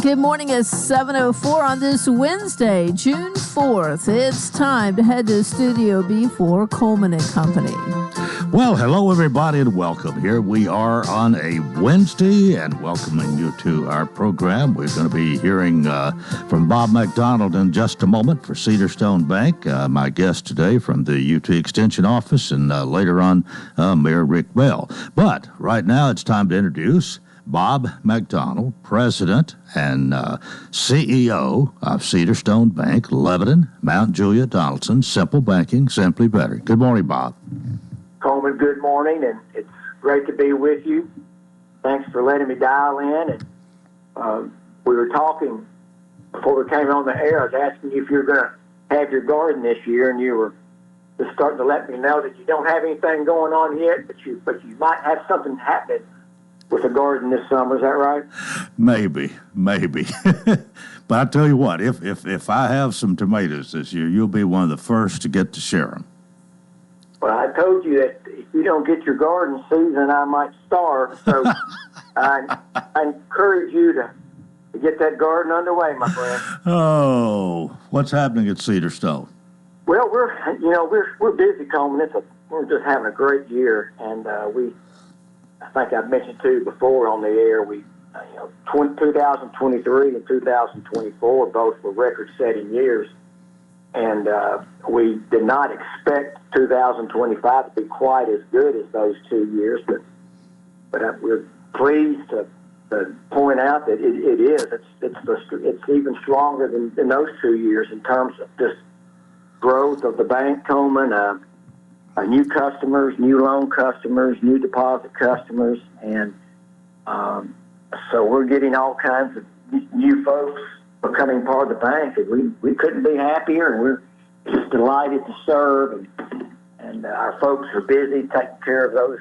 Good morning. It's 7:04 on this Wednesday, June 4th. It's time to head to Studio B for Coleman and Company. Well, hello, everybody, and welcome. Here we are on a Wednesday and welcoming you to our program. We're going to be hearing from Bob McDonald in just a moment for Cedarstone Bank, my guest today from the UT Extension Office, and later on, Mayor Rick Bell. But right now, it's time to introduce Bob McDonald, President and CEO of Cedarstone Bank, Lebanon, Mount Juliet, Donaldson. Simple banking, simply better. Good morning, Bob. Coleman, good morning, and it's great to be with you. Thanks for letting me dial in. And we were talking before we came on the air. I was asking you if you were going to have your garden this year, and you were just starting to let me know that you don't have anything going on yet, but you might have something happening with the garden this summer. Is that right? Maybe. But I tell you what, if I have some tomatoes this year, you'll be one of the first to get to share them. Well, I told you that if you don't get your garden, Susan and I might starve. So I encourage you to get that garden underway, my friend. Oh, what's happening at Cedarstone? Well, we're busy, Coleman. We're just having a great year, and I think I've mentioned to you before on the air, 2023 and 2024 both were record-setting years, and we did not expect 2025 to be quite as good as those 2 years, but we're pleased to point out that it is. It's even stronger than those 2 years in terms of just growth of the bank, Coleman. New customers, new loan customers, new deposit customers, and so we're getting all kinds of new folks becoming part of the bank, and we couldn't be happier, and we're just delighted to serve, and our folks are busy taking care of those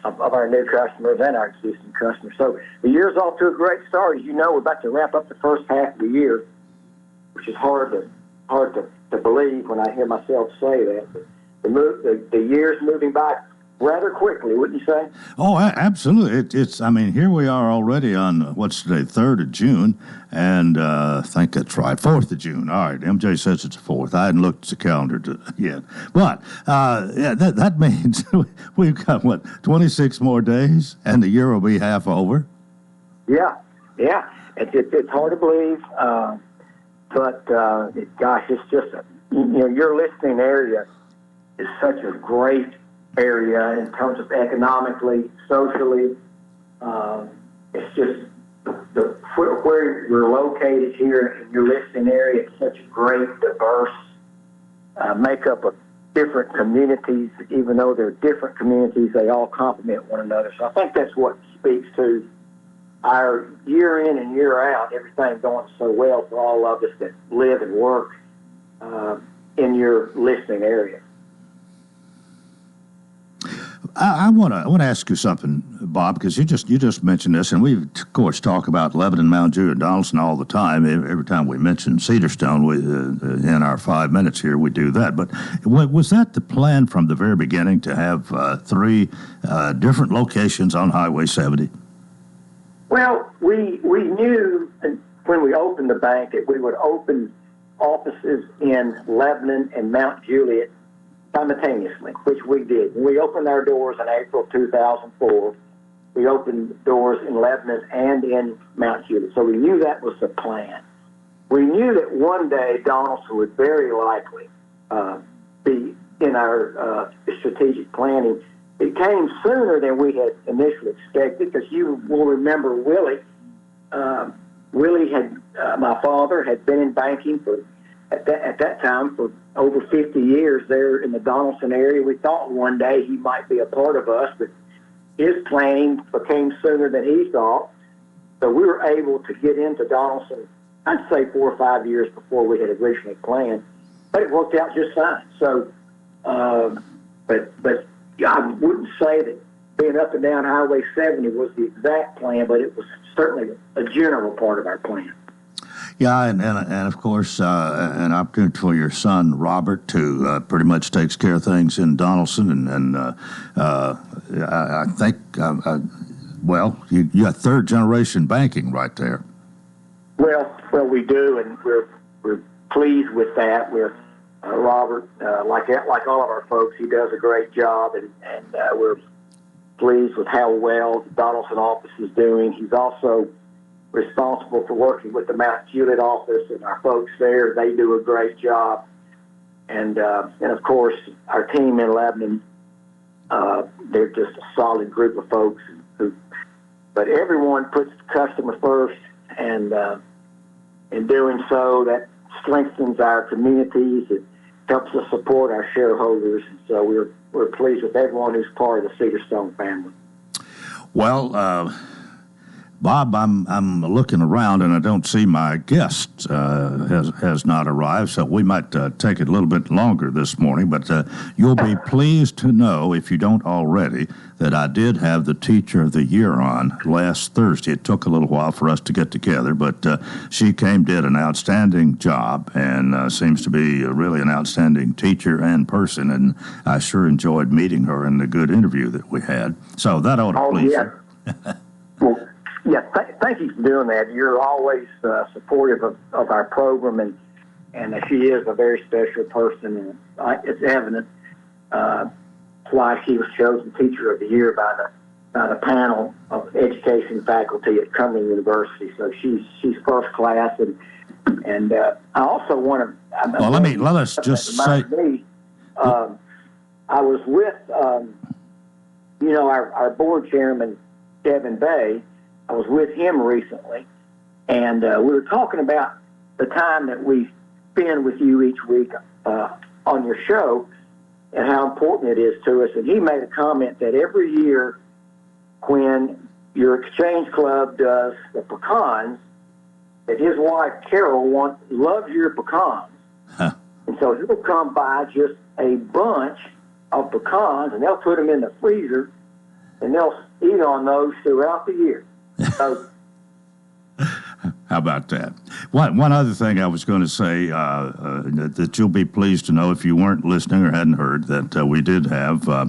of our new customers and our existing customers. So the year's off to a great start. As you know, we're about to wrap up the first half of the year, which is hard to believe when I hear myself say that. But the year's moving by rather quickly, wouldn't you say? Oh, absolutely. Here we are already on, what's today, 3rd of June, and I think that's right, 4th of June. All right, MJ says it's the 4th. I hadn't looked at the calendar yet. But, that means we've got, 26 more days, and the year will be half over? Yeah. It's hard to believe, but gosh, it's just, your listening area is such a great area in terms of economically, socially. It's just where you're located here in your listening area. It's such a great, diverse makeup of different communities. Even though they're different communities, they all complement one another. So I think that's what speaks to our year in and year out, everything going so well for all of us that live and work in your listening area. I want to ask you something, Bob, because you just mentioned this, and we of course talk about Lebanon, Mount Juliet, Donaldson all the time. Every time we mention Cedarstone, in our 5 minutes here, we do that. But was that the plan from the very beginning to have 3 different locations on Highway 70? Well, we knew when we opened the bank that we would open offices in Lebanon and Mount Juliet simultaneously, which we did. When we opened our doors in April 2004, we opened doors in Lebanon and in Mount Juliet. So we knew that was the plan. We knew that one day Donaldson would very likely be in our strategic planning. It came sooner than we had initially expected, because you will remember Willie. Willie my father had been in banking at that time for over 50 years there in the Donaldson area. We thought one day he might be a part of us, but his planning became sooner than he thought. So we were able to get into Donaldson, I'd say 4 or 5 years before we had originally planned, but it worked out just fine. So, but I wouldn't say that being up and down Highway 70 was the exact plan, but it was certainly a general part of our plan. Yeah, and of course, an opportunity for your son, Robert, to pretty much takes care of things in Donaldson. And I think, you got third-generation banking right there. Well, Well, we do, and we're pleased with that. We're Robert, like all of our folks, he does a great job, and we're pleased with how well the Donaldson office is doing. He's also responsible for working with the Mount Hewlett office, and our folks there, they do a great job. And of course, our team in Lebanon, they're just a solid group of folks. But everyone puts the customer first, and in doing so, that strengthens our communities. It helps us support our shareholders. And so we're pleased with everyone who's part of the Cedarstone family. Well, Bob, I'm looking around and I don't see my guest has not arrived, so we might take it a little bit longer this morning. But you'll be pleased to know, if you don't already, that I did have the Teacher of the Year on last Thursday. It took a little while for us to get together, but she did an outstanding job, and seems to be really an outstanding teacher and person. And I sure enjoyed meeting her in the good interview that we had. So that ought to please you. Well, yeah, thank you for doing that. You're always supportive of our program, and she is a very special person, and it's evident why she was chosen Teacher of the Year by the panel of education faculty at Cumberland University. So she's first class, and I also want to. Well, let us just say. I was with our board chairman, Devin Bay. I was with him recently, and we were talking about the time that we spend with you each week on your show and how important it is to us. And he made a comment that every year when your exchange club does the pecans, that his wife, Carol, loves your pecans. Huh. And so he'll come by just a bunch of pecans, and they'll put them in the freezer, and they'll eat on those throughout the year. So, how about that? One other thing I was going to say that you'll be pleased to know, if you weren't listening or hadn't heard, that we did have, I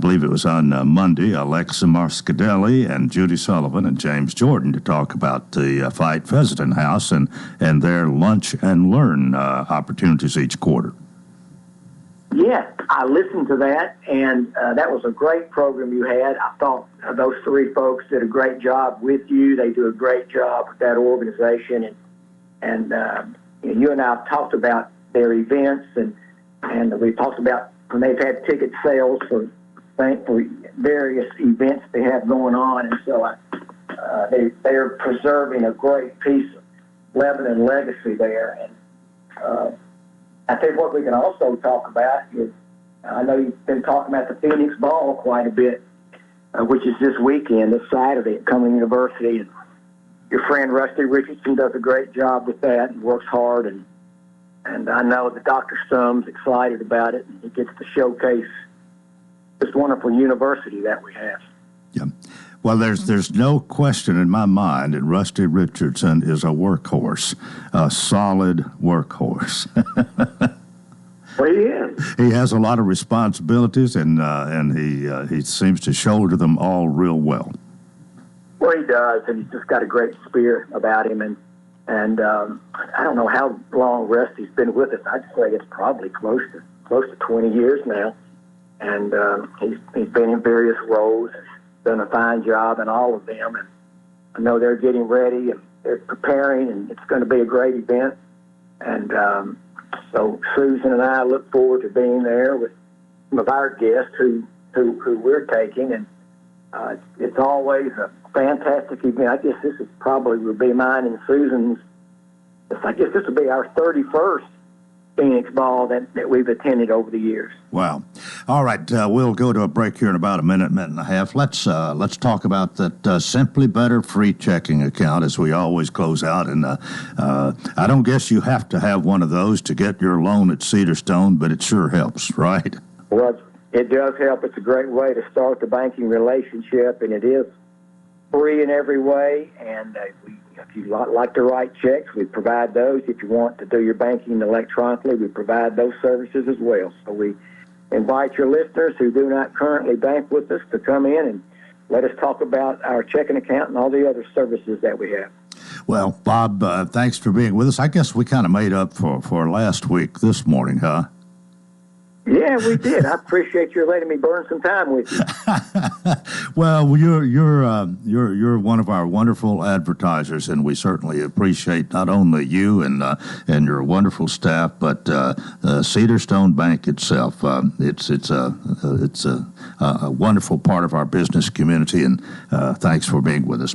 believe it was on Monday, Alexa Marscadelli and Judy Sullivan and James Jordan to talk about the Fight Pheasant House and their lunch and learn opportunities each quarter. Yes, I listened to that, and that was a great program you had. I thought those three folks did a great job with you. They do a great job with that organization, and you and I have talked about their events, and we talked about when they've had ticket sales for various events they have going on, and so they're preserving a great piece of Lebanon legacy there, and I think what we can also talk about is, I know you've been talking about the Phoenix Ball quite a bit, which is this weekend, this Saturday at Cumberland University. And your friend Rusty Richardson does a great job with that and works hard. And I know that Dr. Stumm's excited about it, and he gets to showcase this wonderful university that we have. Yeah. Well, there's no question in my mind that Rusty Richardson is a workhorse, a solid workhorse. Well, he is. He has a lot of responsibilities, and he seems to shoulder them all real well. Well, he does, and he's just got a great spirit about him. And I don't know how long Rusty's been with us. I'd say it's probably close to 20 years now. And he's been in various roles. Done a fine job in all of them, and I know they're getting ready and they're preparing, and it's going to be a great event. And so Susan and I look forward to being there with some of our guests who we're taking, and it's always a fantastic event. I guess this is probably will be mine and Susan's. I guess this will be our 31st Phoenix Ball that we've attended over the years. Wow. All right, we'll go to a break here in about a minute and a half. Let's talk about that Simply Better free checking account as we always close out. And I don't guess you have to have one of those to get your loan at Cedarstone, but it sure helps, right? Well, it does help. It's a great way to start the banking relationship, and it is free in every way. And if you like to write checks, we provide those. If you want to do your banking electronically, we provide those services as well. So we invite your listeners who do not currently bank with us to come in and let us talk about our checking account and all the other services that we have. Well, Bob, thanks for being with us. I guess we kind of made up for last week this morning, huh? Yeah, we did. I appreciate you letting me burn some time with you. Well, you're one of our wonderful advertisers, and we certainly appreciate not only you and your wonderful staff, but Cedar Stone Bank itself. It's a wonderful part of our business community, and thanks for being with us.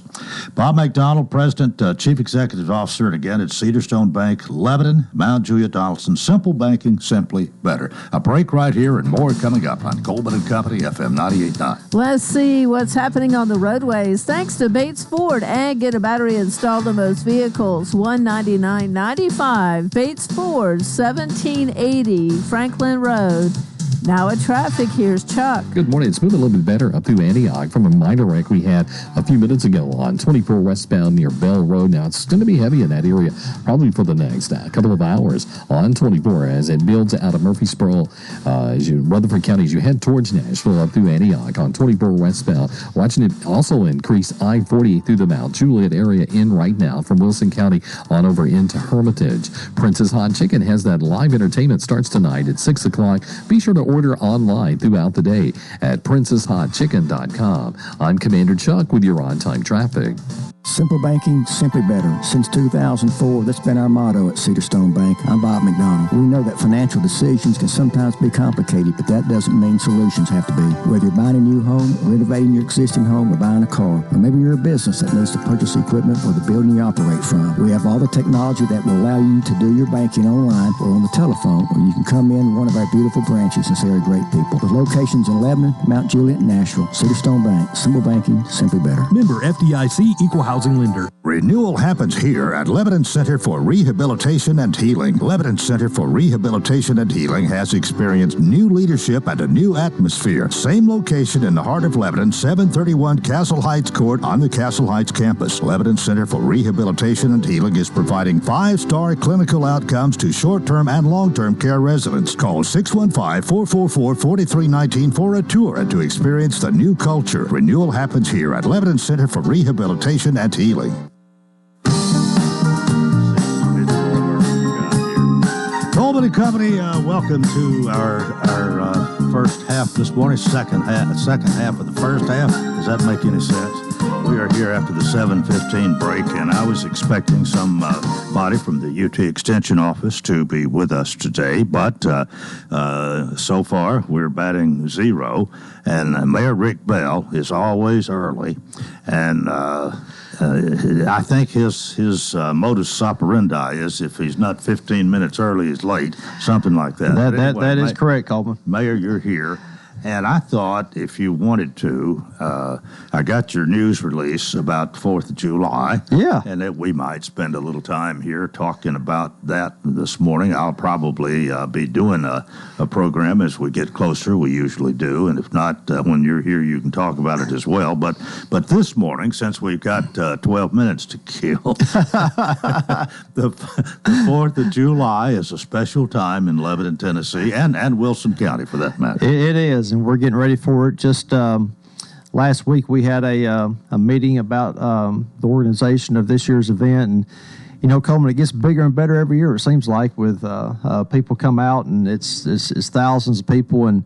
Bob McDonald, President, Chief Executive Officer, and again at Cedar Stone Bank, Lebanon, Mount Juliet, Donaldson. Simple banking, simply better. A break right here and more coming up on Coleman and Company, FM 98.9. Let's see what's happening on the roadways. Thanks to Bates Ford, and get a battery installed on most vehicles. $199.95. Bates Ford, 1780 Franklin Road. Now at traffic, here's Chuck. Good morning. It's moving a little bit better up through Antioch from a minor wreck we had a few minutes ago on 24 westbound near Bell Road. Now, it's going to be heavy in that area probably for the next couple of hours on 24 as it builds out of Murfreesboro, Rutherford County, as you head towards Nashville up through Antioch on 24 westbound. Watching it also increase I-40 through the Mount Juliet area in right now from Wilson County on over into Hermitage. Princess Hot Chicken has that live entertainment, starts tonight at 6 o'clock. Be sure to order online throughout the day at princesshotchicken.com. I'm Commander Chuck with your on-time traffic. Simple banking, simply better. Since 2004, that's been our motto at Cedar Stone Bank. I'm Bob McDonald. We know that financial decisions can sometimes be complicated, but that doesn't mean solutions have to be. Whether you're buying a new home, renovating your existing home, or buying a car, or maybe you're a business that needs to purchase equipment for the building you operate from, we have all the technology that will allow you to do your banking online or on the telephone, or you can come in one of our beautiful branches and see our great people. With locations in Lebanon, Mount Juliet, and Nashville, Cedar Stone Bank. Simple banking, simply better. Member FDIC, Equal Housing Lender. Renewal happens here at Lebanon Center for Rehabilitation and Healing. Lebanon Center for Rehabilitation and Healing has experienced new leadership and a new atmosphere. Same location in the heart of Lebanon, 731 Castle Heights Court on the Castle Heights campus. Lebanon Center for Rehabilitation and Healing is providing 5-star clinical outcomes to short-term and long-term care residents. Call 615-444-4319 for a tour and to experience the new culture. Renewal happens here at Lebanon Center for Rehabilitation and Healing. Coleman and Company, welcome to our first half this morning, second half of the first half. Does that make any sense? We are here after the 7:15 break, and I was expecting somebody from the UT Extension office to be with us today, but so far we're batting 0, and Mayor Rick Bell is always early, and I think his modus operandi is if he's not 15 minutes early, he's late, something like that. That is correct, Coleman. Mayor, you're here. And I thought if you wanted to, I got your news release about 4th of July. Yeah. And that we might spend a little time here talking about that this morning. I'll probably be doing a program as we get closer. We usually do. And if not, when you're here, you can talk about it as well. But this morning, since we've got 12 minutes to kill, the 4th of July is a special time in Lebanon, Tennessee, and Wilson County for that matter. It is, and we're getting ready for it. Just last week we had a meeting about the organization of this year's event, and you know, Coleman, it gets bigger and better every year. It seems like with people come out, and it's thousands of people, and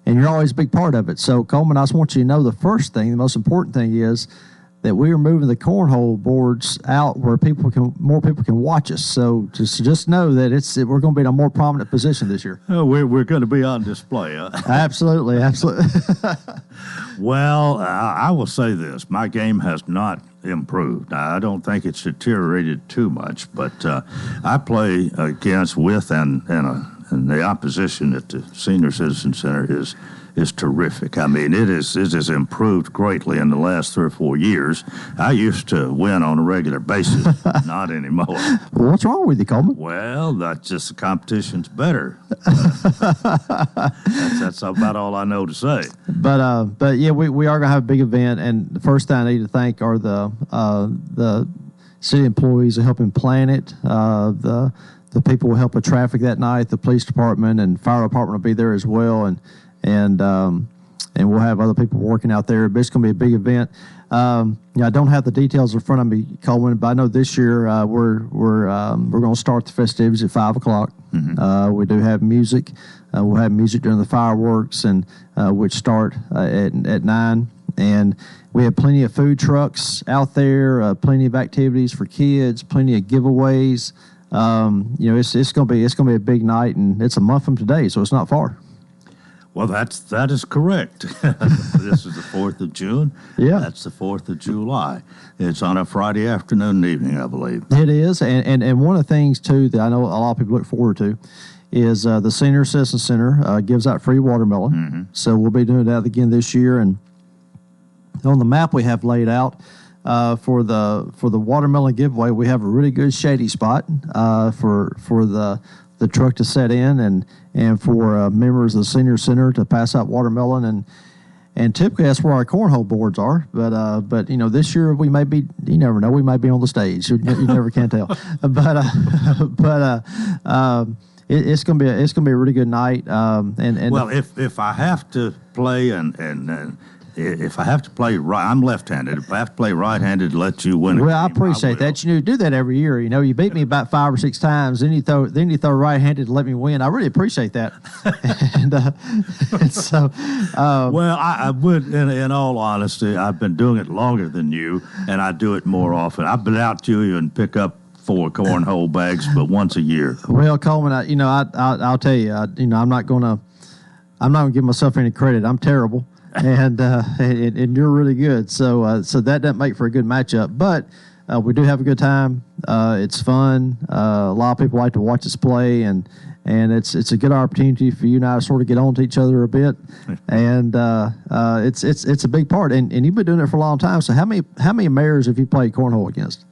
you're always a big part of it. So, Coleman, I just want you to know the first thing, the most important thing is that we are moving the cornhole boards out where more people can watch us. So just know that we're going to be in a more prominent position this year. Oh, we're going to be on display. Huh? Absolutely. Well, I will say this: my game has not improved. I don't think it's deteriorated too much, but I play with and the opposition at the Senior Citizen Center is terrific. I mean, it has improved greatly in the last 3 or 4 years. I used to win on a regular basis, not anymore. Well, what's wrong with you, Coleman? Well, that's just the competition's better. That's about all I know to say. But yeah, we are going to have a big event, and the first thing I need to thank are the city employees who help him plan it. The people who help with traffic that night, the police department and fire department will be there as well, and we'll have other people working out there. But it's going to be a big event. I don't have the details in front of me, Coleman, but I know this year we're going to start the festivities at 5:00. We do have music. We'll have music during the fireworks, and which start at 9. And we have plenty of food trucks out there, plenty of activities for kids, plenty of giveaways. It's going to be a big night, and it's a month from today, so it's not far. Well, that is correct. This is the 4th of June. Yeah. That's the 4th of July. It's on a Friday afternoon and evening, I believe. It is, and one of the things, too, that I know a lot of people look forward to is the Senior Citizen Center gives out free watermelon. So we'll be doing that again this year. And on the map we have laid out for the watermelon giveaway, we have a really good shady spot for the truck to set in and for members of the senior center to pass out watermelon, and typically that's where our cornhole boards are. But this year we may be, you never know, we might be on the stage. You never can tell. It's gonna be a really good night. And well, if I have to play and if I have to play right, I'm left-handed. If I have to play right-handed to let you win, I appreciate that. You do that every year. You beat me about 5 or 6 times. Then you throw right-handed to let me win. I really appreciate that. and so, well, I would. In all honesty, I've been doing it longer than you, and I do it more often. I've been out to you and pick up 4 cornhole bags, but once a year. Well, Coleman, I'll tell you, I'm not gonna give myself any credit. I'm terrible. And you're really good, so that doesn't make for a good matchup. But we do have a good time. It's fun. A lot of people like to watch us play, and it's a good opportunity for you and I to sort of get on to each other a bit. And it's a big part. And you've been doing it for a long time. So how many mayors have you played cornhole against?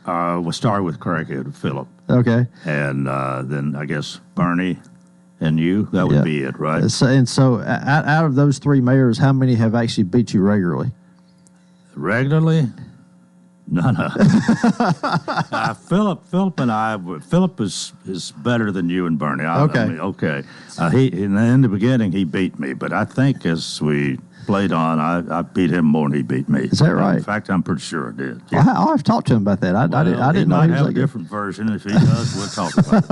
We started with Craighead, Philip. Okay. And then I guess Bernie. And you? That would be it, right? So out of those 3 mayors, how many have actually beat you regularly? Regularly? None. Philip and I. Philip is better than you and Bernie. Okay. In the beginning he beat me, but I think as we played on, I beat him more than he beat me. Is that right? In fact, I'm pretty sure I did. Yeah. Well, I'll have to talk to him about that. I didn't know he he was have a different version. If he does, we'll talk about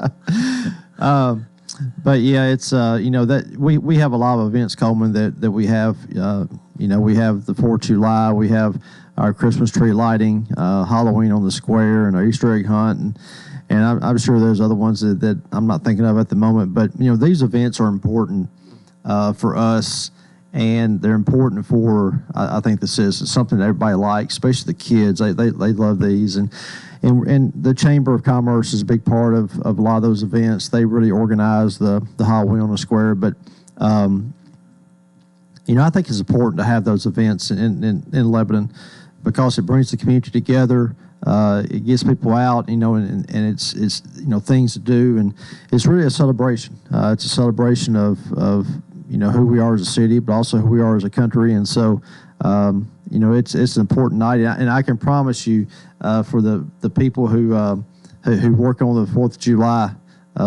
it. But yeah, it's that we have a lot of events, Coleman, that we have. We have the 4th of July, we have our Christmas tree lighting, Halloween on the square, and our Easter egg hunt, and I'm sure there's other ones that I'm not thinking of at the moment. But these events are important for us, and they're important for I think the citizens. Something that everybody likes, especially the kids. They love these, and the Chamber of Commerce is a big part of a lot of those events. They really organize the Halloween on the square, but I think it's important to have those events in Lebanon because it brings the community together. It gets people out, and it's things to do, and it's really a celebration. It's a celebration of who we are as a city, but also who we are as a country, and so it's an important night, and I can promise you for the people who work on the 4th of July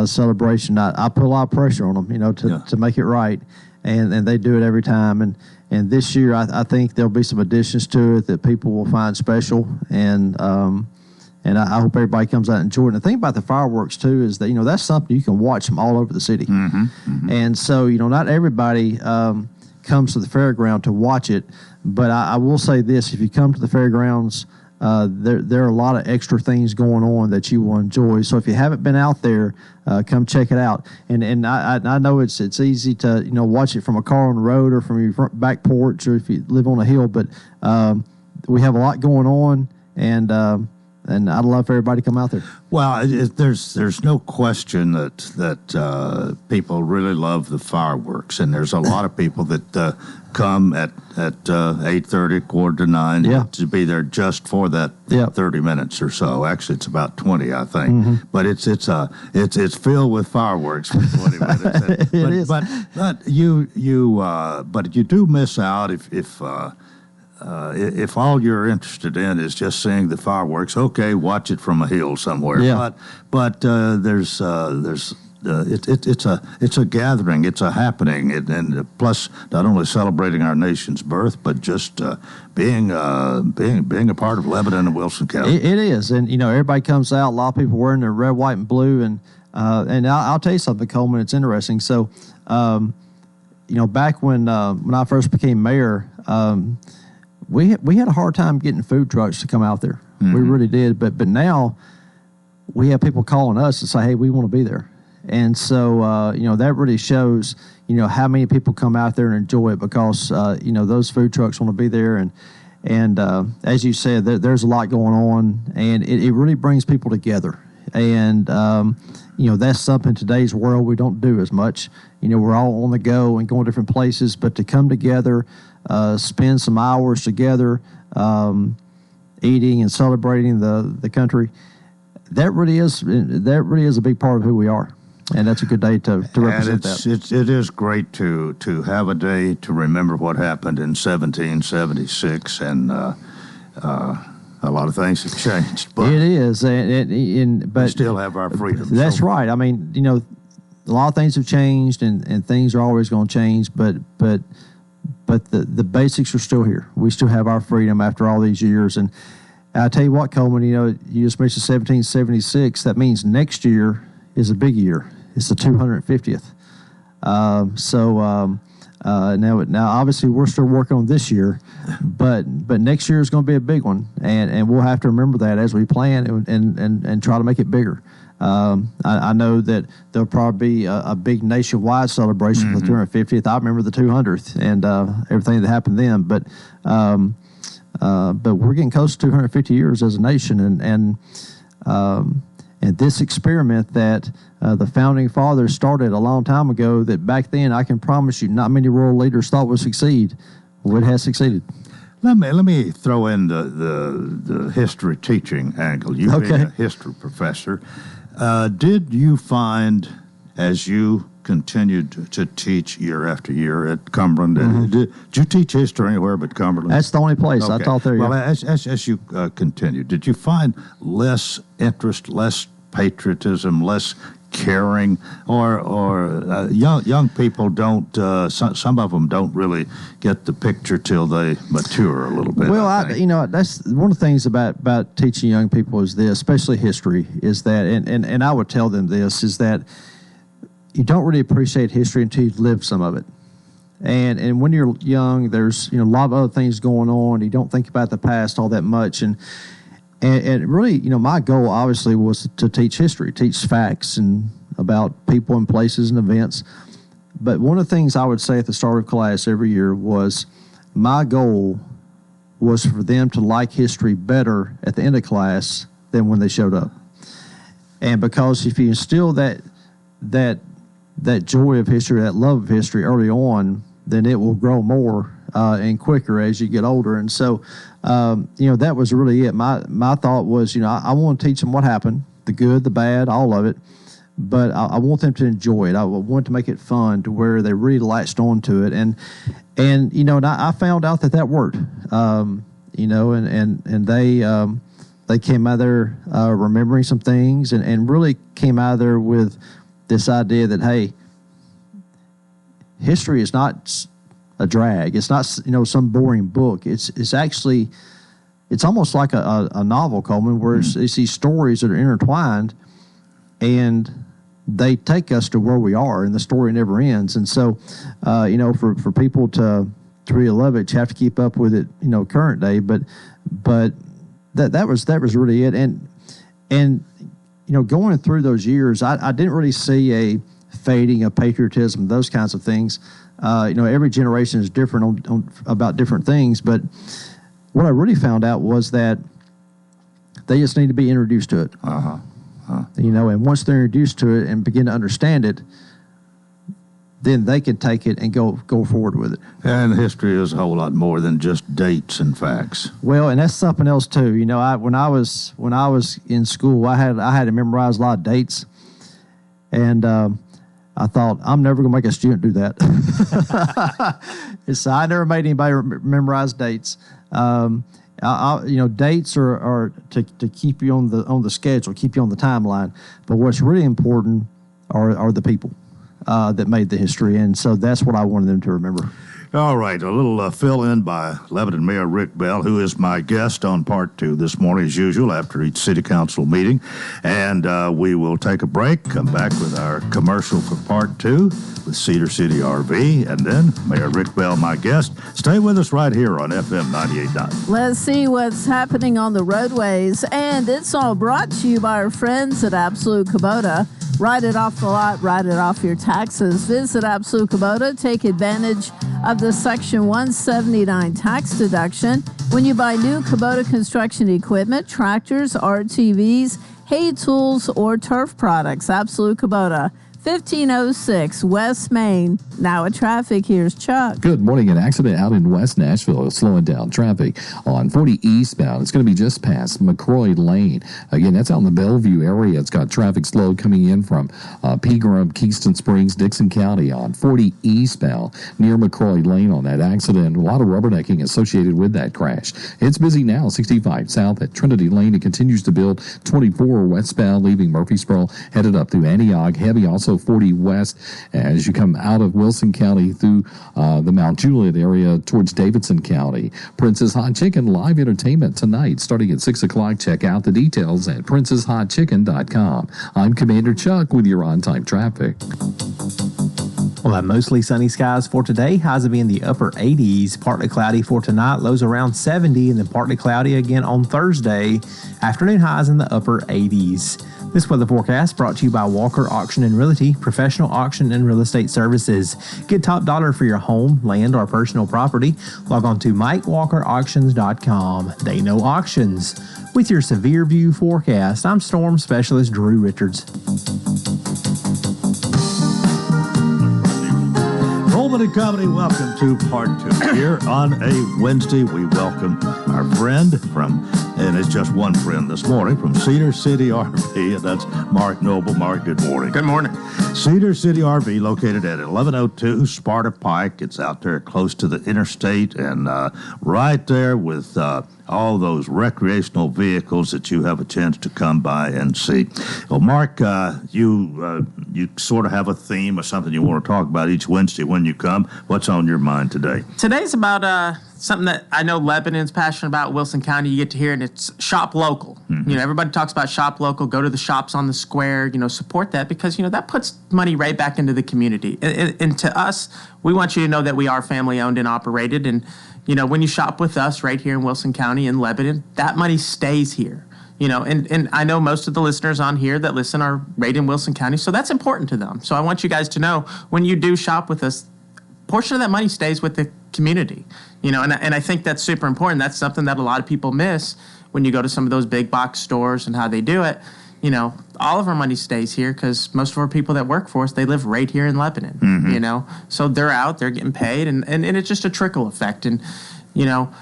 celebration, I put a lot of pressure on them, to make it right. And they do it every time. And this year, I think there'll be some additions to it that people will find special. And I hope everybody comes out and enjoy it. And the thing about the fireworks, too, is that, that's something you can watch them all over the city. And so, not everybody comes to the fairground to watch it. But I will say this, if you come to the fairgrounds, there are a lot of extra things going on that you will enjoy. So if you haven't been out there, come check it out. And I know it's easy to watch it from a car on the road or from your front back porch or if you live on a hill. But we have a lot going on, and I'd love for everybody to come out there. Well, there's no question that people really love the fireworks, and there's a lot of people that come at 8:30, 8:45 to be there just for that 30 minutes or so. Actually, it's about 20, I think. But it's filled with fireworks for 20 minutes. It is. But you do miss out if all you're interested in is just seeing the fireworks. Okay, watch it from a hill somewhere. Yeah. But there's it's a gathering, it's a happening, and plus not only celebrating our nation's birth, but just being a part of Lebanon and Wilson County. It is, and everybody comes out. A lot of people wearing their red, white, and blue, and I'll tell you something, Coleman. It's interesting. So, back when I first became mayor, we had a hard time getting food trucks to come out there. Mm-hmm. We really did, but now we have people calling us and say, "Hey, we want to be there." And so, that really shows, how many people come out there and enjoy it because, those food trucks want to be there. And as you said, there's a lot going on, and it really brings people together. And, that's something in today's world we don't do as much. We're all on the go and going different places, but to come together, spend some hours together, eating and celebrating the country, that really is a big part of who we are. And that's a good day to represent that. It is great to have a day to remember what happened in 1776, and a lot of things have changed. But it is, but we still have our freedom. That's right. I mean, a lot of things have changed, and things are always going to change. But the basics are still here. We still have our freedom after all these years. And I tell you what, Coleman, you just mentioned 1776. That means next year is a big year. It's the 250th. Now obviously we're still working on this year, but next year is going to be a big one, and we'll have to remember that as we plan and try to make it bigger. I know that there'll probably be a big nationwide celebration for the 250th. I remember the 200th and everything that happened then, but we're getting close to 250 years as a nation, and this experiment that the founding fathers started a long time ago, that back then I can promise you not many world leaders thought would succeed, well, it has succeeded. Let me throw in the history teaching angle. You being a history professor, did you find, as you continued to teach year after year at Cumberland, did you teach history anywhere but Cumberland? That's the only place I taught there. Well, as you continued, did you find less interest, less patriotism, less caring, or young people don't? Some of them don't really get the picture till they mature a little bit. Well, that's one of the things about teaching young people is this, especially history, is that, and I would tell them this, is that you don't really appreciate history until you've lived some of it. And when you're young, there's a lot of other things going on. You don't think about the past all that much, and really, my goal obviously was to teach history, teach facts and about people and places and events. But one of the things I would say at the start of class every year was my goal was for them to like history better at the end of class than when they showed up. And because if you instill that joy of history, that love of history early on, then it will grow more and quicker as you get older. And so, that was really it. My thought was, I want to teach them what happened, the good, the bad, all of it, but I want them to enjoy it. I want to make it fun to where they really latched onto it. And I found out that worked, and they came out of there remembering some things and really came out of there with this idea that, hey, history is not a drag. It's not, some boring book. It's actually, it's almost like a novel, Coleman, where it's these stories that are intertwined, and they take us to where we are, and the story never ends. And so, for people to really love it, you have to keep up with it, current day. But that was really it. And going through those years, I didn't really see a fading of patriotism, those kinds of things. Every generation is different about different things, but what I really found out was that they just need to be introduced to it. And once they're introduced to it and begin to understand it, then they can take it and go forward with it. And history is a whole lot more than just dates and facts. Well, and that's something else too. When I was in school, I had to memorize a lot of dates, and I thought, I'm never going to make a student do that. So I never made anybody memorize dates. Dates are to keep you on the schedule, keep you on the timeline. But what's really important are the people that made the history. And so that's what I wanted them to remember. All right, a little fill-in by Lebanon Mayor Rick Bell, who is my guest on Part 2 this morning, as usual, after each City Council meeting. And we will take a break, come back with our commercial for Part 2 with Cedar City RV, and then Mayor Rick Bell, my guest. Stay with us right here on FM 98.9. Let's see what's happening on the roadways. And it's all brought to you by our friends at Absolute Kubota. Write it off the lot, write it off your taxes. Visit Absolute Kubota. Take advantage of the Section 179 tax deduction when you buy new Kubota construction equipment, tractors, RTVs, hay tools, or turf products. Absolute Kubota. 1506 West Main. Now at traffic, here's Chuck. Good morning. An accident out in West Nashville is slowing down traffic on 40 eastbound. It's going to be just past McCroy Lane. Again, that's out in the Bellevue area. It's got traffic slow coming in from Pegram, Keystone Springs, Dixon County on 40 eastbound near McCroy Lane on that accident. A lot of rubbernecking associated with that crash. It's busy now, 65 south at Trinity Lane. It continues to build 24 westbound, leaving Murfreesboro, headed up through Antioch. Heavy also 40 west as you come out of Wilson County through the Mount Juliet area towards Davidson County. Prince's Hot Chicken live entertainment tonight starting at 6 o'clock. Check out the details at princeshotchicken.com. I'm Commander Chuck with your on-time traffic. We'll have mostly sunny skies for today. Highs will be in the upper 80s. Partly cloudy for tonight. Lows around 70, and then partly cloudy again on Thursday. Afternoon highs in the upper 80s. This weather forecast brought to you by Walker Auction and Realty, professional auction and real estate services. Get top dollar for your home, land, or personal property. Log on to MikeWalkerAuctions.com. They know auctions. With your severe view forecast, I'm Storm Specialist Drew Richards. Coleman and Company, welcome to Part 2. Here on a Wednesday, we welcome our friend and it's just one friend this morning, from Cedar City RV, and that's Mark Noble. Mark, good morning. Good morning. Cedar City RV, located at 1102 Sparta Pike. It's out there close to the interstate and right there with all those recreational vehicles that you have a chance to come by and see. Well, Mark, you sort of have a theme or something you want to talk about each Wednesday when you come. What's on your mind today? Today's about something that I know Lebanon's passionate about, Wilson County. You get to hear, and it's shop local. Mm-hmm. You know, everybody talks about shop local. Go to the shops on the square. You know, support that because, you know, that puts money right back into the community. And to us, we want you to know that we are family owned and operated. And, you know, when you shop with us right here in Wilson County in Lebanon, that money stays here. You know, and I know most of the listeners on here that listen are right in Wilson County, so that's important to them. So I want you guys to know when you do shop with us, portion of that money stays with the community. You know, and I think that's super important. That's something that a lot of people miss when you go to some of those big box stores and how they do it. You know, all of our money stays here because most of our people that work for us, they live right here in Lebanon, mm-hmm. you know. So they're out, they're getting paid, and it's just a trickle effect. And, you know,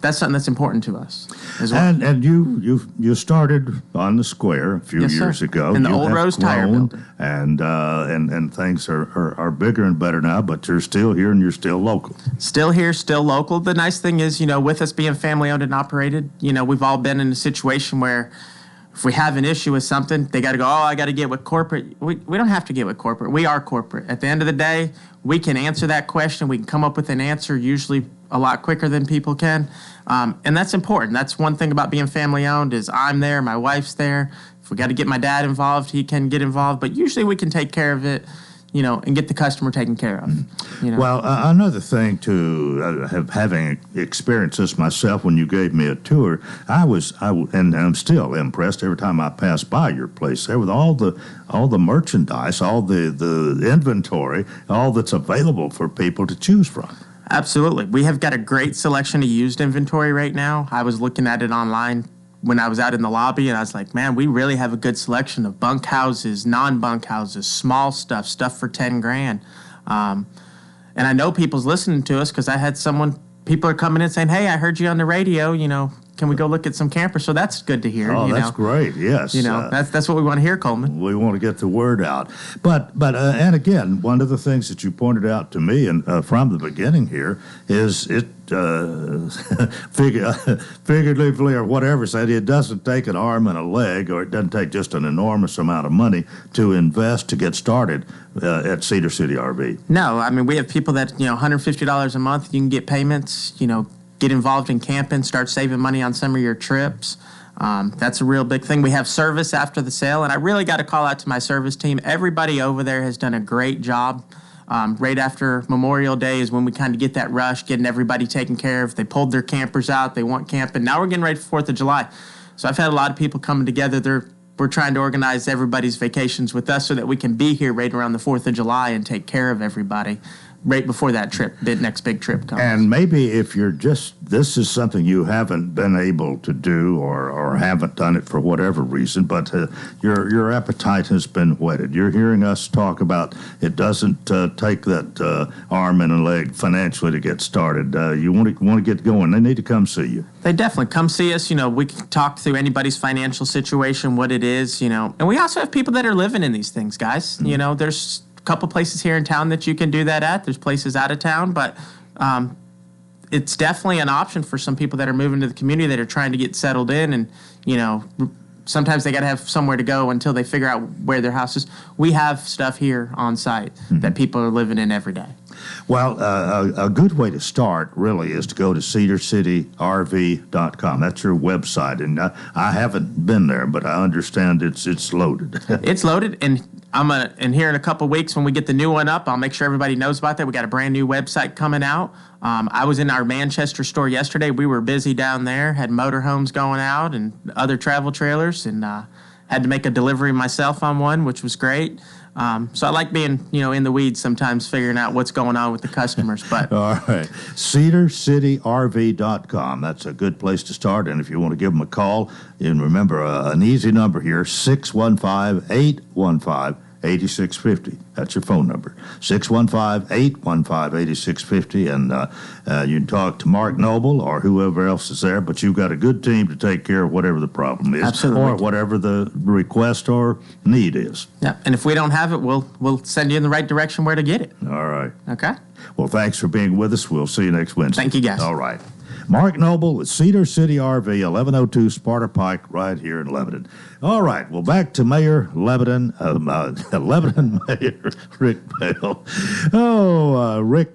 that's something that's important to us as well. And you started on the square a few years ago. In the old Rose Tire Building. And things are bigger and better now, but you're still here and you're still local. Still here, still local. The nice thing is, you know, with us being family owned and operated, you know, we've all been in a situation where if we have an issue with something, they got to go, I got to get with corporate. We don't have to get with corporate. We are corporate. At the end of the day, we can answer that question. We can come up with an answer usually a lot quicker than people can. And that's important. That's one thing about being family owned is I'm there, my wife's there. If we got to get my dad involved, he can get involved. But usually we can take care of it, you know, and get the customer taken care of. You know? Well, another thing to having experienced this myself when you gave me a tour, and I'm still impressed every time I pass by your place there with all the merchandise, all the inventory, all that's available for people to choose from. Absolutely. We have got a great selection of used inventory right now. I was looking at it online when I was out in the lobby, and I was like, man, we really have a good selection of bunk houses, non-bunk houses, small stuff for $10,000. And I know people's listening to us because I had people are coming in saying, hey, I heard you on the radio, you know, can we go look at some campers? So that's good to hear. Oh, that's great. Yes. That's what we want to hear, Coleman. We want to get the word out. But and again, one of the things that you pointed out to me and from the beginning here is it figuratively or whatever said, it doesn't take an arm and a leg, or it doesn't take just an enormous amount of money to invest to get started at Cedar City RV. No, I mean, we have people that, $150 a month, you can get payments, get involved in camping, start saving money on some of your trips. That's a real big thing. We have service after the sale, and I really got to call out to my service team. Everybody over there has done a great job. Right after Memorial Day is when we kind of get that rush, getting everybody taken care of. They pulled their campers out. They want camping. Now we're getting ready for 4th of July. So I've had a lot of people coming together. We're trying to organize everybody's vacations with us so that we can be here right around the 4th of July and take care of everybody right before that next big trip comes. And maybe if this is something you haven't been able to do or haven't done it for whatever reason, but your appetite has been whetted. You're hearing us talk about it doesn't take that arm and a leg financially to get started. You want to get going, they need to come see you. They definitely come see us. We can talk through anybody's financial situation, what it is, And we also have people that are living in these things, guys. Mm-hmm. There's couple places here in town that you can do that at. There's places out of town, but it's definitely an option for some people that are moving to the community that are trying to get settled in, and sometimes they got to have somewhere to go until they figure out where their house is. We have stuff here on site that people are living in every day. Well, a good way to start really is to go to cedarcityrv.com. That's your website, and I haven't been there, but I understand it's loaded. It's loaded, and and here in a couple of weeks when we get the new one up, I'll make sure everybody knows about that. We got a brand new website coming out. I was in our Manchester store yesterday. We were busy down there, had motorhomes going out and other travel trailers, and had to make a delivery myself on one, which was great. So I like being, in the weeds sometimes, figuring out what's going on with the customers. But all right, cedarcityrv.com. That's a good place to start. And if you want to give them a call, and remember an easy number here, 615-815-8650. That's your phone number, 615-815-8650. And you can talk to Mark Noble or whoever else is there, but you've got a good team to take care of whatever the problem is. Absolutely. Or whatever the request or need is. Yeah, and if we don't have it, we'll send you in the right direction where to get it. All right. Okay. Well, thanks for being with us. We'll see you next Wednesday. Thank you, guys. All right. Mark Noble with Cedar City RV, 1102 Sparta Pike, right here in Lebanon. All right, well, back to Mayor Lebanon Mayor Rick Bell. Rick,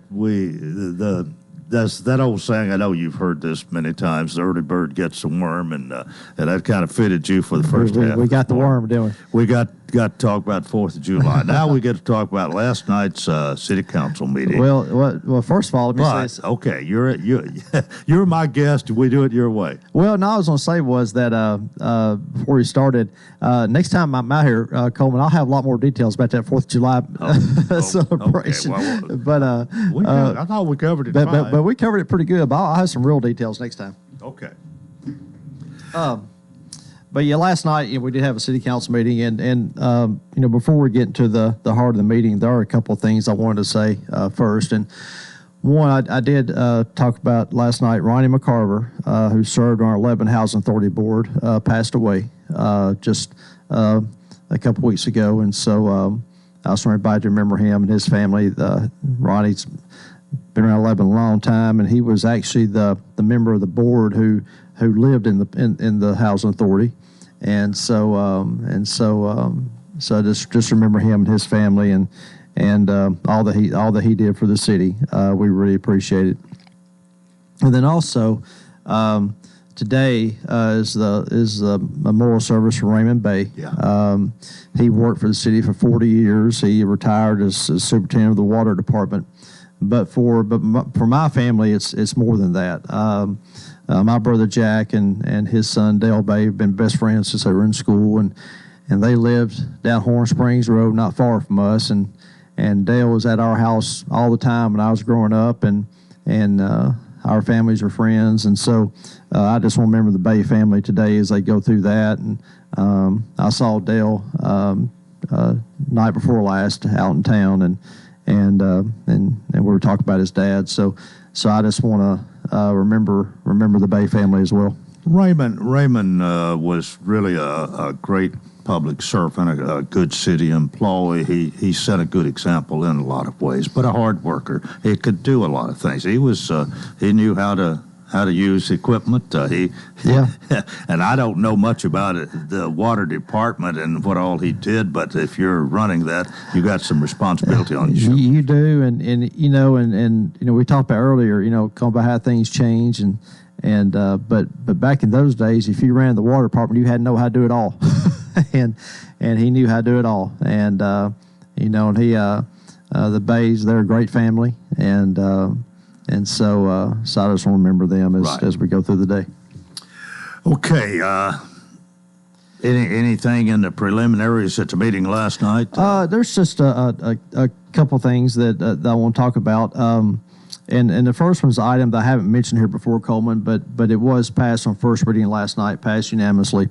that's that old saying. I know you've heard this many times. The early bird gets the worm, and that kind of fitted you for the first half. We got the worm, didn't we? We got to talk about 4th of July. Now we get to talk about last night's city council meeting. Well, first of all, let me say this. Okay, you're my guest. We do it your way. Well, no, I was going to say was that before we started, next time I'm out here, Coleman, I'll have a lot more details about that 4th of July celebration. Okay. Well, but I thought we covered it fine. But we covered it pretty good. But I'll have some real details next time. Okay. But yeah, last night we did have a city council meeting, and before we get into the heart of the meeting, there are a couple of things I wanted to say first. And one, I did talk about last night. Ronnie McCarver, who served on our Lebanon Housing Authority board, passed away just a couple weeks ago, and so I just want everybody to remember him and his family. Ronnie's been around Lebanon a long time, and he was actually the member of the board who lived in the housing authority, and so just remember him and his family and all that he did for the city. We really appreciate it. And then also today is the memorial service for Raymond Bay. Yeah. He worked for the city for 40 years. He retired as superintendent of the water department. But for my family, it's more than that. My brother Jack and his son Dale Bay have been best friends since they were in school, and they lived down Horn Springs Road, not far from us. And Dale was at our house all the time when I was growing up, and our families are friends. And so I just want to remember the Bay family today as they go through that. And I saw Dale night before last out in town, and we were talking about his dad. So I just want to remember the Bay family as well. Raymond was really a great public servant, a good city employee. He set a good example in a lot of ways, but a hard worker. He could do a lot of things. He knew how to use equipment. And I don't know much about the water department and what all he did, but if you're running that, you got some responsibility on you. You do, and we talked about earlier, talking about how things change, but back in those days, if you ran the water department, you had to know how to do it all, and he knew how to do it all, and he the Bays, they're a great family, and so I just want to remember them as we go through the day. Okay. Anything in the preliminaries at the meeting last night? There's just a couple things that I want to talk about. And the first one's an item that I haven't mentioned here before, Coleman, but it was passed on first reading last night, passed unanimously.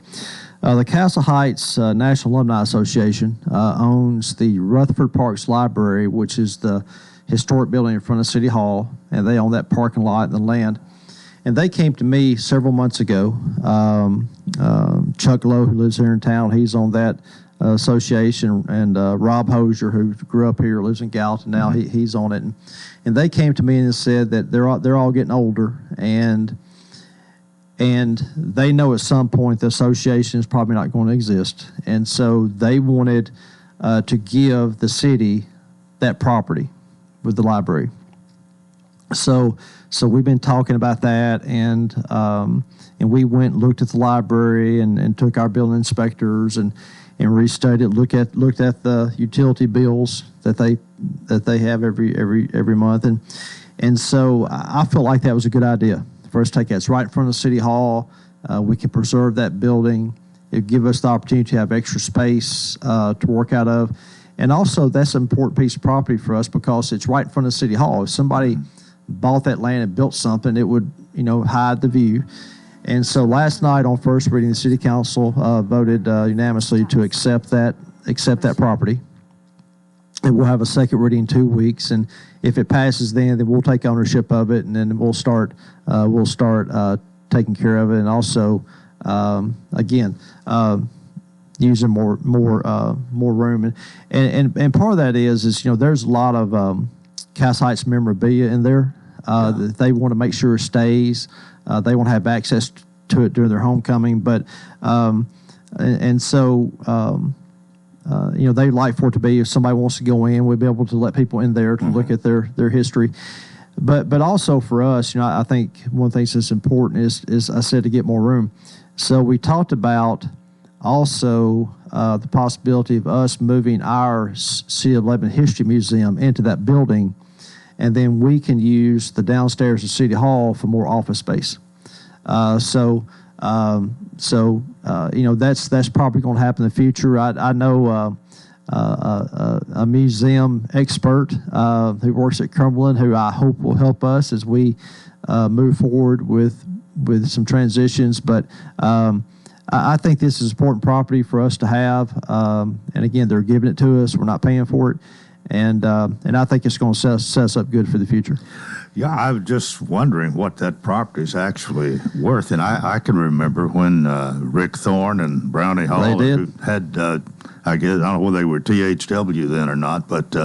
The Castle Heights National Alumni Association owns the Rutherford Parks Library, which is the historic building in front of City Hall, and they own that parking lot and the land. And they came to me several months ago. Chuck Lowe, who lives here in town, he's on that association, and Rob Hosier, who grew up here, lives in Gallatin now, he's on it. And they came to me and said that they're all getting older, and they know at some point the association is probably not going to exist. And so they wanted to give the city that property with the library. So we've been talking about that, and we went and looked at the library and took our building inspectors and restudied it, looked at the utility bills that they have every month, and so I felt like that was a good idea for us to take that. It's right in front of City Hall. We can preserve that building. It give us the opportunity to have extra space to work out of, and also that's an important piece of property for us because it's right in front of City Hall. If somebody bought that land and built something, it would hide the view. And so last night on first reading, the City Council voted unanimously to accept that property. And we'll have a second reading in 2 weeks, and if it passes, then we'll take ownership of it, and then we'll start taking care of it, and also using more room, and part of that is there's a lot of Cass Heights memorabilia in there that they want to make sure stays. They want to have access to it during their homecoming, but they'd like for it to be, if somebody wants to go in, we'll be able to let people in there to look at their history. But also for us, I think one of the things that's important is I said to get more room. So we talked about also the possibility of us moving our City of Lebanon History Museum into that building, and then we can use the downstairs of City Hall for more office space. That's probably going to happen in the future. I know a museum expert who works at Cumberland, who I hope will help us as we move forward with some transitions. But I think this is important property for us to have. And again, they're giving it to us. We're not paying for it. And I think it's going to set us up good for the future. Yeah, I was just wondering what that property is actually worth. And I can remember when Rick Thorne and Brownie Hall had, I guess, I don't know whether they were THW then or not, but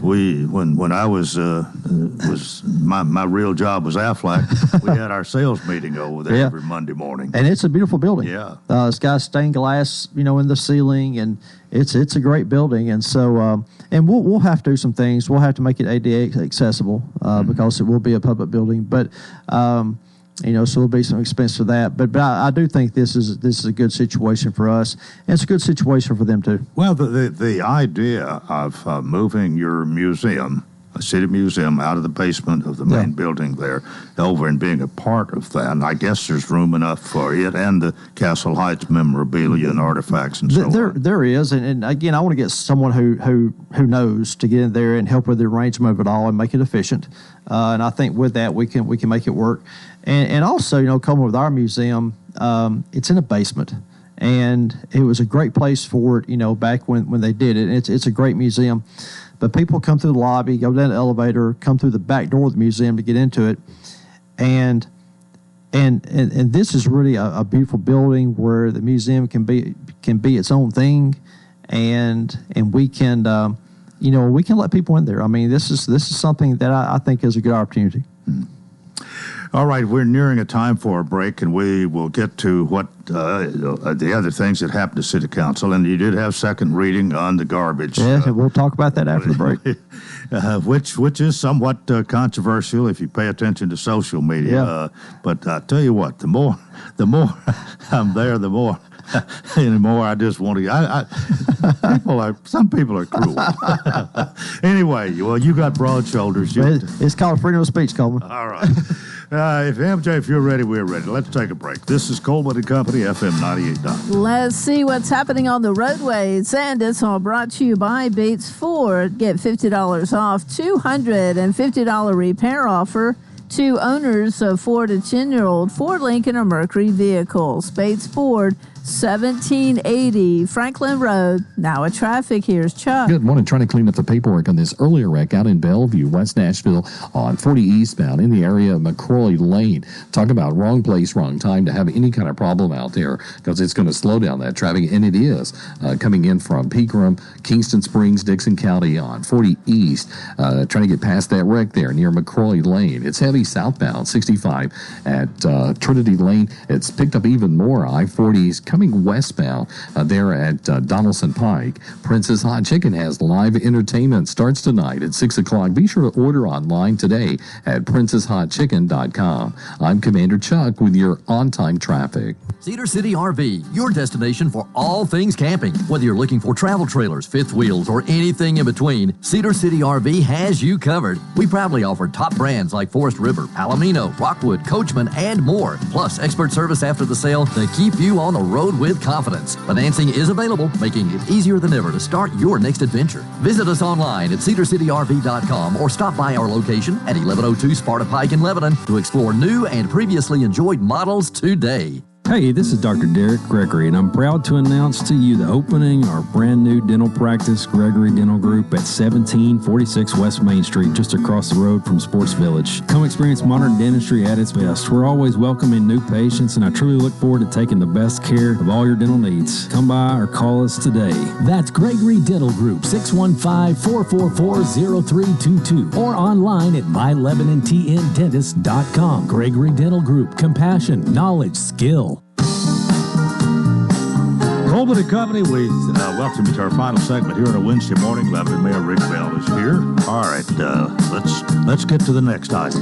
when I was my real job was Aflac, we had our sales meeting over there every Monday morning. And it's a beautiful building. Yeah. It's got stained glass, in the ceiling, and it's a great building. And so, and we'll have to do some things. We'll have to make it ADA accessible because it will be a public building. But so there'll be some expense for that. But I do think this is a good situation for us, and it's a good situation for them too. Well, the idea of moving your museum, a city museum, out of the basement of the main building there over and being a part of that, and I guess there's room enough for it and the Castle Heights memorabilia and artifacts and so on. There is, and again, I want to get someone who knows to get in there and help with the arrangement of it all and make it efficient. And I think with that we can make it work. And also, Coleman, with our museum, it's in a basement, and it was a great place for it, back when they did it. It's a great museum, but people come through the lobby, go down the elevator, come through the back door of the museum to get into it, and and this is really a beautiful building where the museum can be its own thing, and we can we can let people in there. I mean, this is something that I think is a good opportunity. All right, we're nearing a time for a break, and we will get to what the other things that happened to City Council. And you did have second reading on the garbage. Yeah, we'll talk about that after the break. Which is somewhat controversial if you pay attention to social media. Yeah. But I tell you what, the more I'm there, the more anymore I just want to. Some people are cruel. Anyway, well, you got broad shoulders. It's called freedom of speech, Coleman. All right. If you're ready, we're ready. Let's take a break. This is Coleman and Company, FM 98.9. Let's see what's happening on the roadways. And it's all brought to you by Bates Ford. Get $50 off, $250 repair offer to owners of 4 to 10-year-old Ford, Lincoln, or Mercury vehicles. Bates Ford, 1780 Franklin Road. Now at traffic, here's Chuck. Good morning. Trying to clean up the paperwork on this earlier wreck out in Bellevue, West Nashville on 40 eastbound in the area of McCrory Lane. Talk about wrong place, wrong time to have any kind of problem out there, because it's going to slow down that traffic, and it is coming in from Pegram, Kingston Springs, Dixon County on 40 east, trying to get past that wreck there near McCrory Lane. It's heavy southbound 65 at Trinity Lane. It's picked up even more. I-40s coming westbound there at Donaldson Pike. Princess Hot Chicken has live entertainment. Starts tonight at 6 o'clock. Be sure to order online today at princesshotchicken.com. I'm Commander Chuck with your on-time traffic. Cedar City RV, your destination for all things camping. Whether you're looking for travel trailers, fifth wheels, or anything in between, Cedar City RV has you covered. We proudly offer top brands like Forest River, Palomino, Rockwood, Coachman, and more. Plus, expert service after the sale to keep you on the road with confidence. Financing is available, making it easier than ever to start your next adventure. Visit us online at cedarcityrv.com or stop by our location at 1102 Sparta Pike in Lebanon to explore new and previously enjoyed models today. Hey, this is Dr. Derek Gregory, and I'm proud to announce to you the opening of our brand new dental practice, Gregory Dental Group, at 1746 West Main Street, just across the road from Sports Village. Come experience modern dentistry at its best. We're always welcoming new patients, and I truly look forward to taking the best care of all your dental needs. Come by or call us today. That's Gregory Dental Group, 615-444-0322, or online at mylebanontndentist.com. Gregory Dental Group, compassion, knowledge, skill. Coleman and Company, we welcome you to our final segment here on a Wednesday morning. Lebanon Mayor Rick Bell is here. All right, let's get to the next item.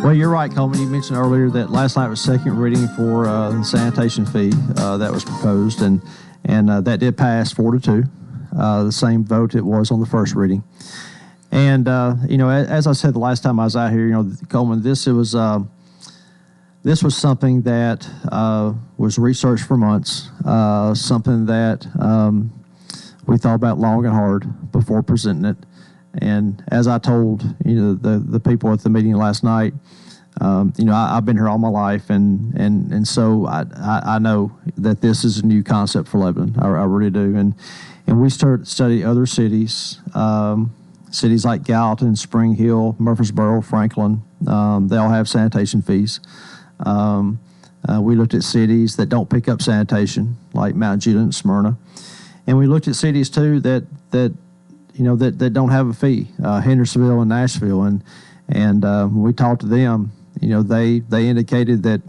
Well, you're right, Coleman. You mentioned earlier that last night was second reading for the sanitation fee that was proposed, and that did pass 4-2, the same vote it was on the first reading. And as I said the last time I was out here, Coleman, this was something that was researched for months, something that we thought about long and hard before presenting it. And as I told the people at the meeting last night, I've been here all my life, and so I know that this is a new concept for Lebanon. I really do. And we started to study other cities, cities like Gallatin, Spring Hill, Murfreesboro, Franklin. They all have sanitation fees. We looked at cities that don't pick up sanitation, like Mount Juliet and Smyrna, and we looked at cities too that don't have a fee, Hendersonville and Nashville, and when we talked to them, they indicated that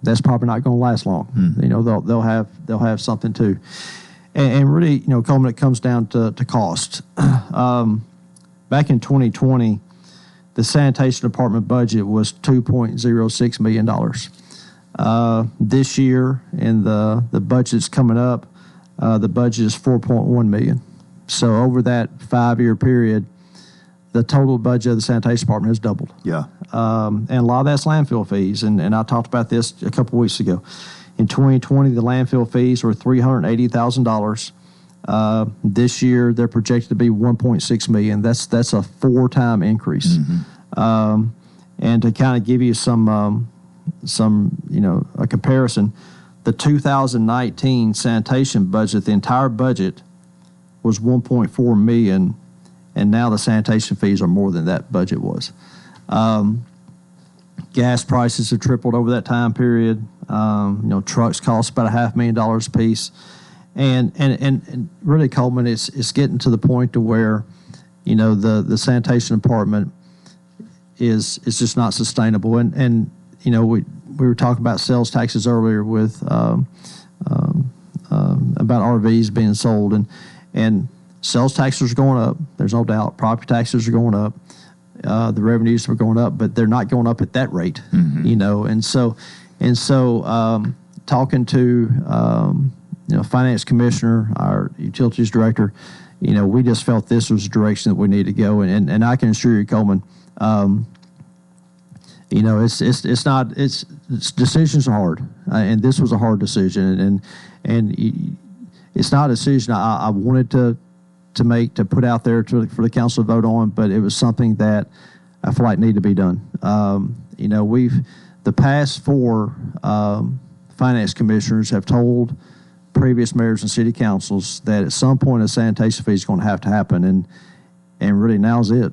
that's probably not going to last long. They'll have something too, and really, Coleman, it comes down to cost. Back in 2020. The sanitation department budget was $2.06 million. This year, in the budget's coming up, the budget is $4.1 million. So over that 5-year period, the total budget of the sanitation department has doubled. Yeah. And a lot of that's landfill fees, and I talked about this a couple of weeks ago. In 2020, the landfill fees were $380,000. This year, they're projected to be $1.6 million. That's a 4-time increase. Mm-hmm. And to kind of give you some a comparison, the 2019 sanitation budget, the entire budget was $1.4 million, and now the sanitation fees are more than that budget was. Gas prices have tripled over that time period. Trucks cost about $500,000 a piece. And really, Coleman, it's getting to the point to where, the sanitation department is just not sustainable. And we were talking about sales taxes earlier with about RVs being sold, and sales taxes are going up. There's no doubt. Property taxes are going up. The revenues are going up, but they're not going up at that rate. And so talking to finance commissioner, our utilities director, we just felt this was the direction that we need to go. And I can assure you, Coleman, decisions are hard, and this was a hard decision, and it's not a decision I wanted to put out there for the council to vote on, but it was something that I feel like needed to be done. The past 4 finance commissioners have told previous mayors and city councils that at some point a sanitation fee is going to have to happen, and really now's it.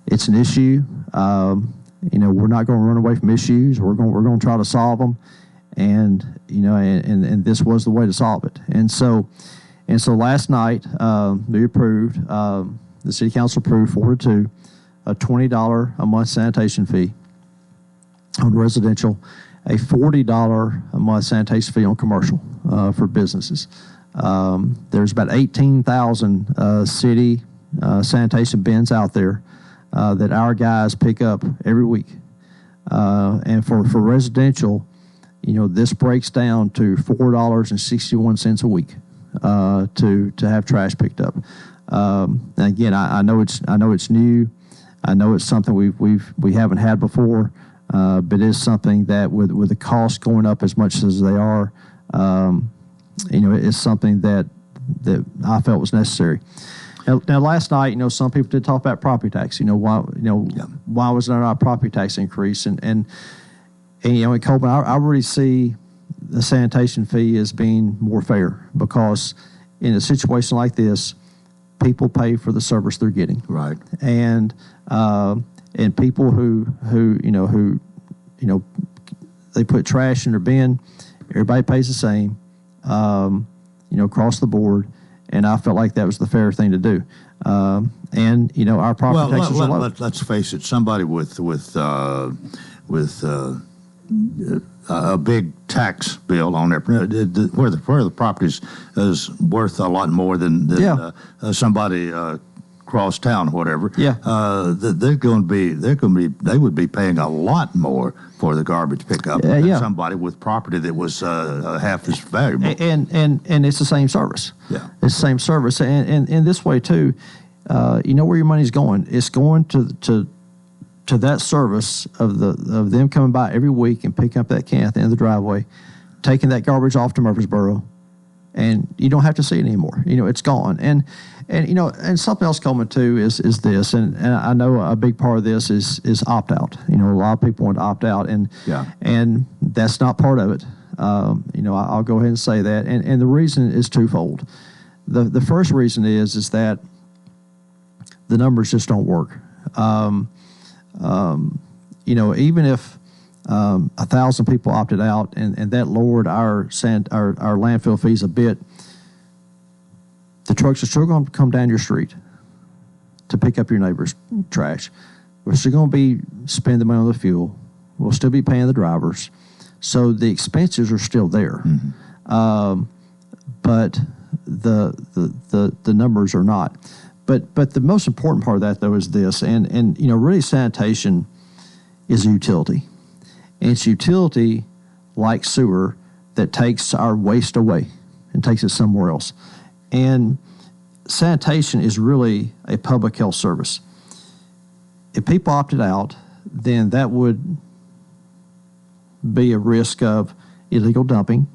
It's an issue. We're not going to run away from issues. We're going to try to solve them, and this was the way to solve it. And so last night we approved. The city council approved 4-2 a $20 a month sanitation fee on residential, a $40 a month sanitation fee on commercial for businesses. There's about 18,000 city sanitation bins out there that our guys pick up every week. And for residential, this breaks down to $4.61 a week to have trash picked up. And again, I know it's new. I know it's something we haven't had before, but it's something that with the cost going up as much as they are, it's something that I felt was necessary. Now last night, some people did talk about property tax. Why was there not a property tax increase? And in Coleman, I really see the sanitation fee as being more fair, because in a situation like this, people pay for the service they're getting. Right. And people who they put trash in their bin, everybody pays the same, across the board. And I felt like that was the fair thing to do. Our property taxes are low. Let's face it. Somebody with a big tax bill on there, where the property is worth a lot more than somebody across town or whatever. Yeah. They would be paying a lot more for the garbage pickup than somebody with property that was half as valuable. And it's the same service. Yeah. It's the same service. And in this way too, where your money's going. It's going to that service of them coming by every week and picking up that can at the end of the driveway, taking that garbage off to Murfreesboro, and you don't have to see it anymore. It's gone. And something else, Coleman, too, is this, and I know a big part of this is opt out. A lot of people want to opt out, and that's not part of it. I'll go ahead and say that, and the reason is twofold. The first reason is that the numbers just don't work. Even if 1,000 people opted out, and that lowered our landfill fees a bit, the trucks are still going to come down your street to pick up your neighbor's trash. We're still going to be spending the money on the fuel. We'll still be paying the drivers. So the expenses are still there. Mm-hmm. But the numbers are not. But the most important part of that, though, is this. And really sanitation is a utility. And it's a utility like sewer that takes our waste away and takes it somewhere else. And sanitation is really a public health service. If people opted out, then that would be a risk of illegal dumping,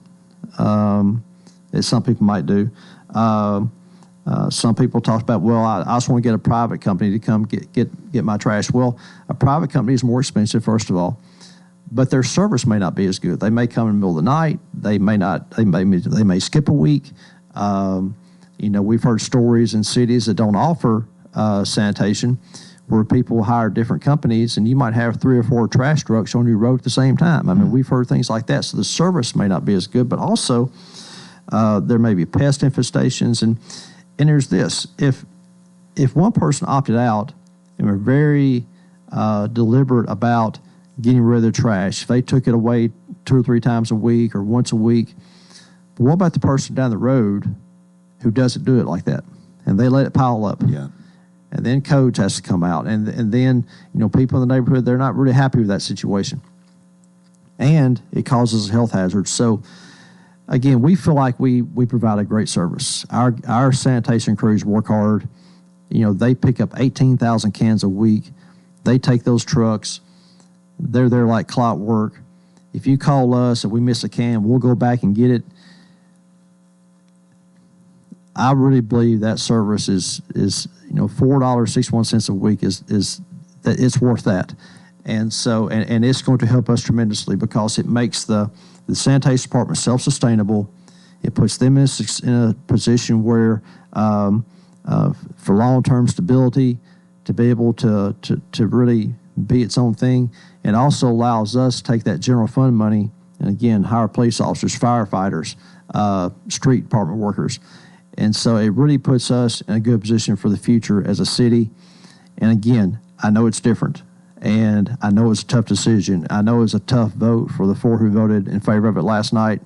as some people might do. Some people talk about, I just want to get a private company to come get my trash. Well, a private company is more expensive, first of all, but their service may not be as good. They may come in the middle of the night. They may not. They may skip a week. We've heard stories in cities that don't offer sanitation where people hire different companies, and you might have 3 or 4 trash trucks on your road at the same time. I mean, we've heard things like that. So the service may not be as good, but also there may be pest infestations. And there's this. If one person opted out and were very deliberate about getting rid of their trash, if they took it away 2 or 3 times a week or once a week, but what about the person down the road who doesn't do it like that? And they let it pile up. Yeah. And then codes has to come out. And then, people in the neighborhood, they're not really happy with that situation. And it causes a health hazard. So, again, we feel like we provide a great service. Our sanitation crews work hard. They pick up 18,000 cans a week. They take those trucks. They're there like clockwork. If you call us and we miss a can, we'll go back and get it. I really believe that service is $4.61 a week is that it's worth that, and so and it's going to help us tremendously because it makes the sanitation department self-sustainable. It puts them in a position where for long-term stability to be able to really be its own thing, and also allows us to take that general fund money and again hire police officers, firefighters, street department workers. And so it really puts us in a good position for the future as a city. And again, I know it's different, and I know it's a tough decision. I know it's a tough vote for the 4 who voted in favor of it last night,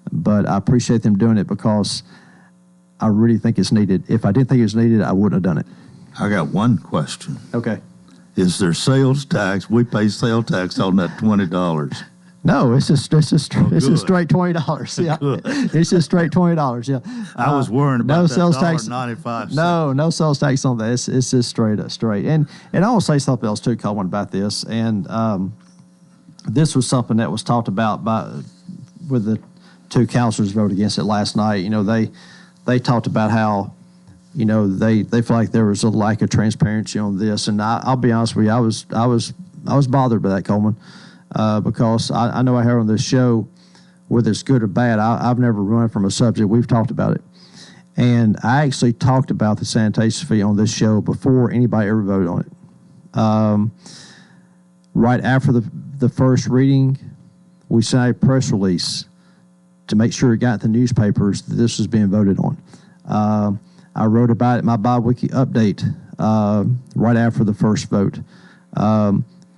but I appreciate them doing it because I really think it's needed. If I didn't think it was needed, I wouldn't have done it. I got one question. Okay. Is there sales tax? We pay sales tax on that $20. No, it's just straight $20. Yeah, Good. It's just straight $20. Yeah, I was worried about no that sales tax. $1.95. No sales tax on that. It's just straight. And I want to say something else too, Coleman, about this. And this was something that was talked about with the 2 councilors voted against it last night. They talked about how they feel like there was a lack of transparency on this. And I'll be honest with you, I was bothered by that, Coleman. Because I know I heard on this show, whether it's good or bad, I've never run from a subject. We've talked about it. And I actually talked about the sanitation fee on this show before anybody ever voted on it. Right after the first reading, we sent a press release to make sure it got in the newspapers that this was being voted on. I wrote about it in my bi-weekly update right after the first vote.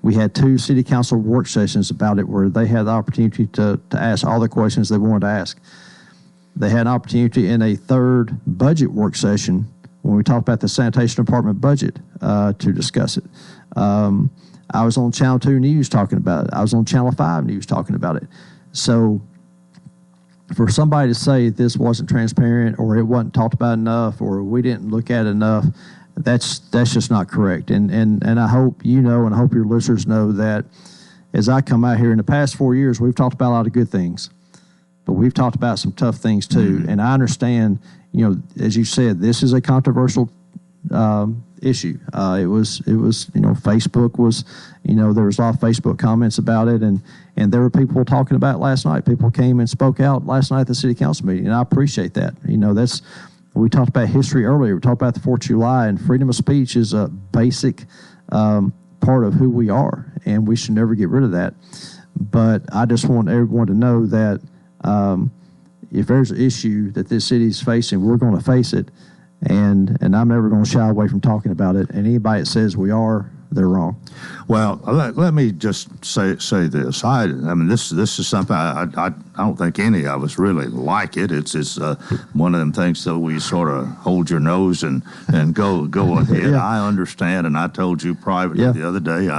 We had 2 city council work sessions about it where they had the opportunity to ask all the questions they wanted to ask. They had an opportunity in a 3rd budget work session when we talked about the sanitation department budget to discuss it. I was on Channel 2 News talking about it. I was on Channel 5 News talking about it. So for somebody to say this wasn't transparent or it wasn't talked about enough or we didn't look at it enough, that's just not correct. And I hope and I hope your listeners know that as I come out here in the past 4 years, we've talked about a lot of good things, but we've talked about some tough things too. Mm-hmm. And I understand, as you said, this is a controversial issue. It was Facebook was, there was a lot of Facebook comments about it, and there were people talking about it last night. People came and spoke out last night at the city council meeting, and I appreciate that. We talked about history earlier. We talked about the 4th of July, and freedom of speech is a basic part of who we are, and we should never get rid of that. But I just want everyone to know that if there's an issue that this city is facing, we're going to face it, and I'm never going to shy away from talking about it. And anybody that says we are, they're wrong. Well, let me just say this. I mean, this is something I don't think any of us really like it. It's one of them things that we sort of hold your nose and go ahead. Yeah. I understand, and I told you privately the other day.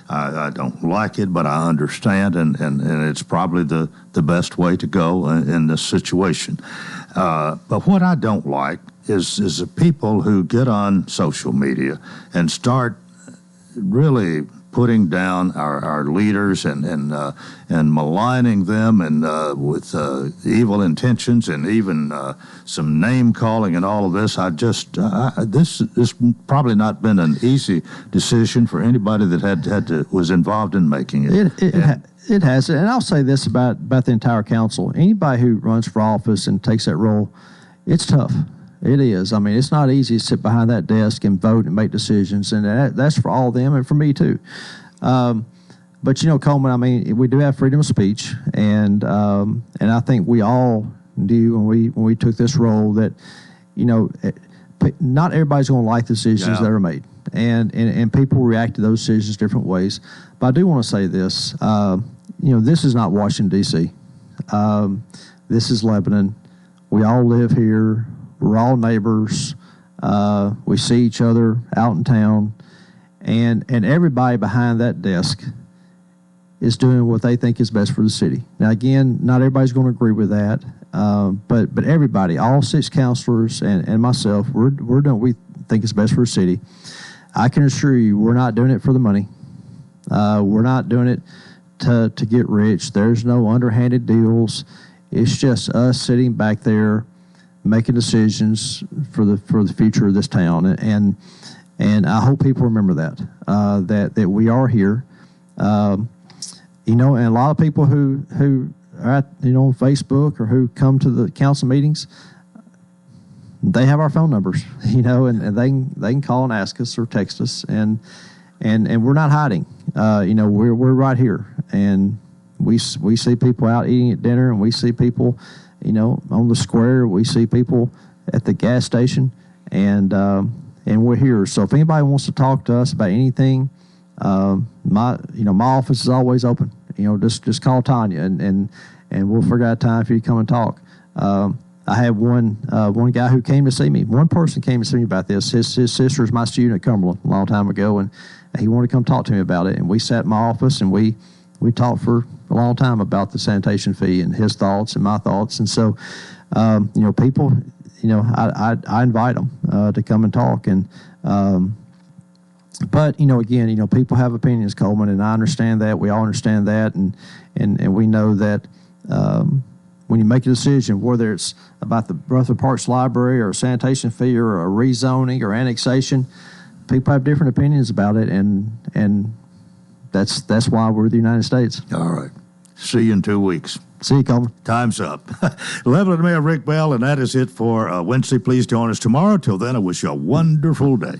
I don't like it, but I understand, and it's probably the best way to go in this situation. But what I don't like is the people who get on social media and start really putting down our leaders and maligning them and with evil intentions and even some name calling and all of this. This probably not been an easy decision for anybody that was involved in making it. It has, and I'll say this about the entire council. Anybody who runs for office and takes that role, it's tough. It is. I mean, it's not easy to sit behind that desk and vote and make decisions, and that's for all of them and for me too. But Coleman, I mean, we do have freedom of speech, and I think we all knew when we took this role that not everybody's going to like the decisions that are made, and people react to those decisions different ways. But I do want to say this: this is not Washington D.C. This is Lebanon. We all live here. We're all neighbors. We see each other out in town, and everybody behind that desk is doing what they think is best for the city. Now, again, not everybody's going to agree with that, but everybody, all 6 councilors and myself, we're doing what we think is best for the city. I can assure you, we're not doing it for the money. We're not doing it to get rich. There's no underhanded deals. It's just us sitting back there making decisions for the future of this town, and I hope people remember that we are here. And a lot of people who are at, on Facebook or who come to the council meetings, they have our phone numbers, and they can call and ask us or text us, and we're not hiding. We're right here, and we see people out eating at dinner, and we see people, on the square. We see people at the gas station, and we're here. So if anybody wants to talk to us about anything, my office is always open. Just call Tanya, and we'll figure out a time for you to come and talk. I had one guy who came to see me. One person came to see me about this. His sister is my student at Cumberland a long time ago, and he wanted to come talk to me about it. And we sat in my office, and we talked for a long time about the sanitation fee and his thoughts and my thoughts. And so, people, I invite them to come and talk. And but again, people have opinions, Coleman, and I understand that. We all understand that, and we know that when you make a decision, whether it's about the Rutherford Parks Library or a sanitation fee or a rezoning or annexation, people have different opinions about it, and that's why we're the United States. All right. See you in 2 weeks. See you, Coleman. Time's up. Lebanon Mayor Rick Bell, and that is it for Wednesday. Please join us tomorrow. Till then, I wish you a wonderful day.